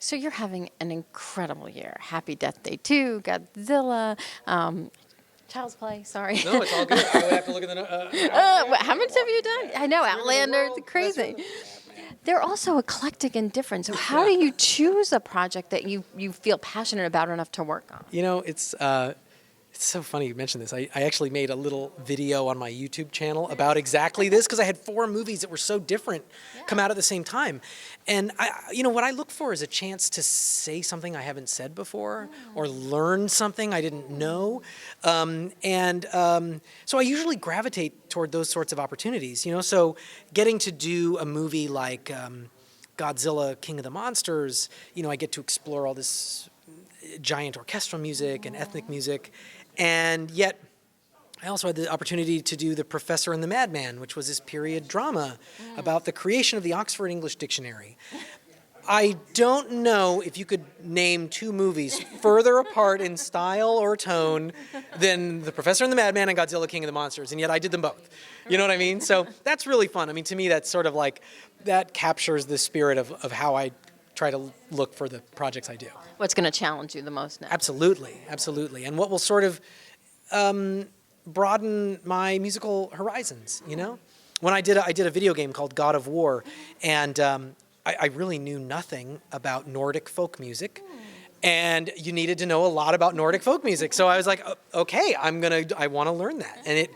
So you're having an incredible year. Happy Death Day 2, Godzilla, Child's Play, sorry. No, it's all good. I would have to look at the... How much have you done? I know, Outlander, it's crazy. They're also eclectic and different. So how do you choose a project that you feel passionate about enough to work on? You know, it's so funny you mentioned this. I actually made a little video on my YouTube channel about exactly this because I had 4 movies that were so different come out at the same time. And what I look for is a chance to say something I haven't said before or learn something I didn't know. So I usually gravitate toward those sorts of opportunities, so getting to do a movie like Godzilla, King of the Monsters, I get to explore all this giant orchestral music and ethnic music. And yet, I also had the opportunity to do The Professor and the Madman, which was this period drama about the creation of the Oxford English Dictionary. I don't know if you could name 2 movies further apart in style or tone than The Professor and the Madman and Godzilla, King of the Monsters, and yet I did them both. You know what I mean? So that's really fun. I mean, to me, that's sort of like, that captures the spirit of how I try to look for the projects I do. What's going to challenge you the most now? Absolutely, absolutely. And what will sort of broaden my musical horizons, When I did a video game called God of War, and I really knew nothing about Nordic folk music, and you needed to know a lot about Nordic folk music. So I was like, okay, I want to learn that. And it,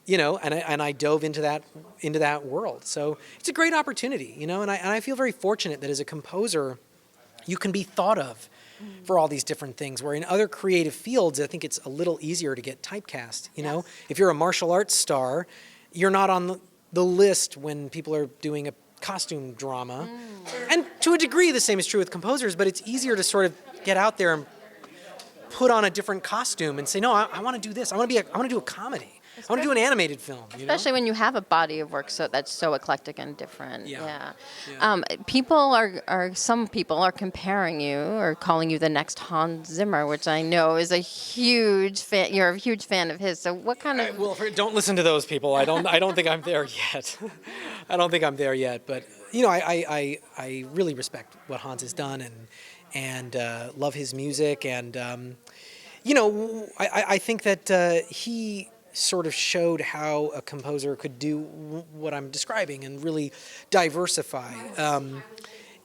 and I dove into that world. So it's a great opportunity, and I feel very fortunate that as a composer, you can be thought of for all these different things, where in other creative fields, I think it's a little easier to get typecast, Yes. If you're a martial arts star, you're not on the list when people are doing a costume drama. And to a degree, the same is true with composers, but it's easier to sort of get out there and put on a different costume and say, no, I want to do this. I want to do a comedy. I want to do an animated film. Especially when you have a body of work that's so eclectic and different. Yeah. Some people are comparing you or calling you the next Hans Zimmer, which I know is a huge fan. You're a huge fan of his. So what kind of? Well, don't listen to those people. I don't think I'm there yet. I don't think I'm there yet. But I really respect what Hans has done and love his music. And I think that he sort of showed how a composer could do what I'm describing and really diversify. And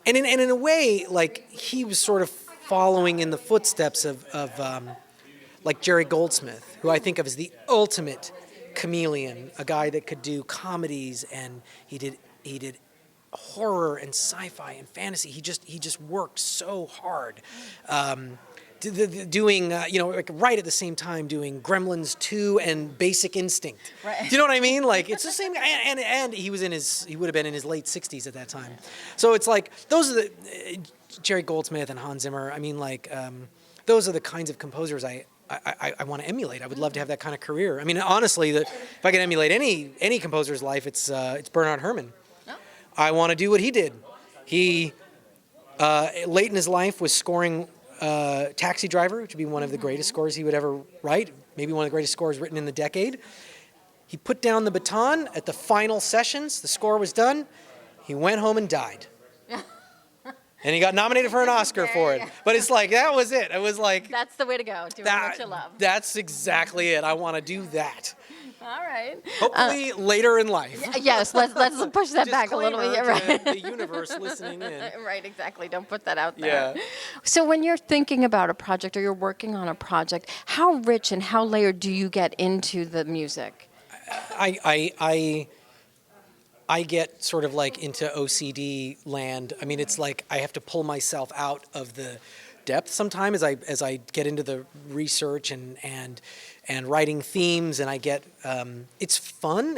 in a way, like, he was sort of following in the footsteps of like Jerry Goldsmith, who I think of as the ultimate chameleon, a guy that could do comedies, and he did horror and sci-fi and fantasy. He just worked so hard. Doing, like right at the same time doing Gremlins 2 and Basic Instinct. Right. Do you know what I mean? Like, it's the same guy, and he would have been in his late 60s at that time. So it's like, those are the, Jerry Goldsmith and Hans Zimmer, I mean, like, those are the kinds of composers I want to emulate. I would love to have that kind of career. I mean, honestly, if I could emulate any composer's life, it's Bernard Herrmann. Oh. I want to do what he did. He, late in his life, was scoring Taxi Driver, which would be one of the greatest scores he would ever write, maybe one of the greatest scores written in the decade. He put down the baton at the final sessions. The score was done. He went home and died. And he got nominated for an Oscar for it. But it's like, that was it. It was like... That's the way to go, doing what you love. That's exactly it. I want to do that. All right. Hopefully later in life. Yes, let's push that back a little bit. Disclaimer Right. to the universe listening in. Right, exactly. Don't put that out there. Yeah. So when you're thinking about a project or you're working on a project, how rich and how layered do you get into the music? I get sort of like into OCD land. I mean, it's like I have to pull myself out of the depth sometimes as I get into the research and writing themes, and I get it's fun.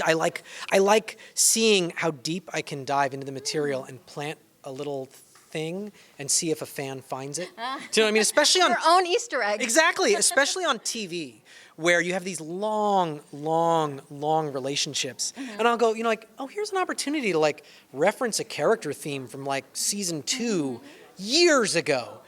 I like seeing how deep I can dive into the material and plant a little thing and see if a fan finds it. Do you know what I mean? Especially on your own Easter egg. Exactly, especially on TV, where you have these long relationships. Mm-hmm. And I'll go, like, oh, here's an opportunity to like reference a character theme from like season 2 years ago.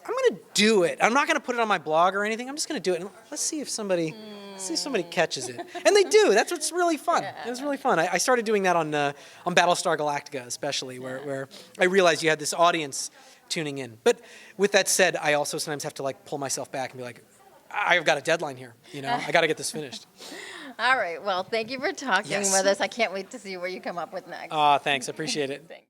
I'm going to do it. I'm not going to put it on my blog or anything. I'm just going to do it. And let's see if somebody See if somebody catches it. And they do. That's what's really fun. It was really fun. I started doing that on Battlestar Galactica especially, where I realized you had this audience tuning in. But with that said, I also sometimes have to like pull myself back and be like, I've got a deadline here. You know, I got to get this finished. All right. Well, thank you for talking Yes. with us. I can't wait to see what you come up with next. Thanks. I appreciate it. Thanks.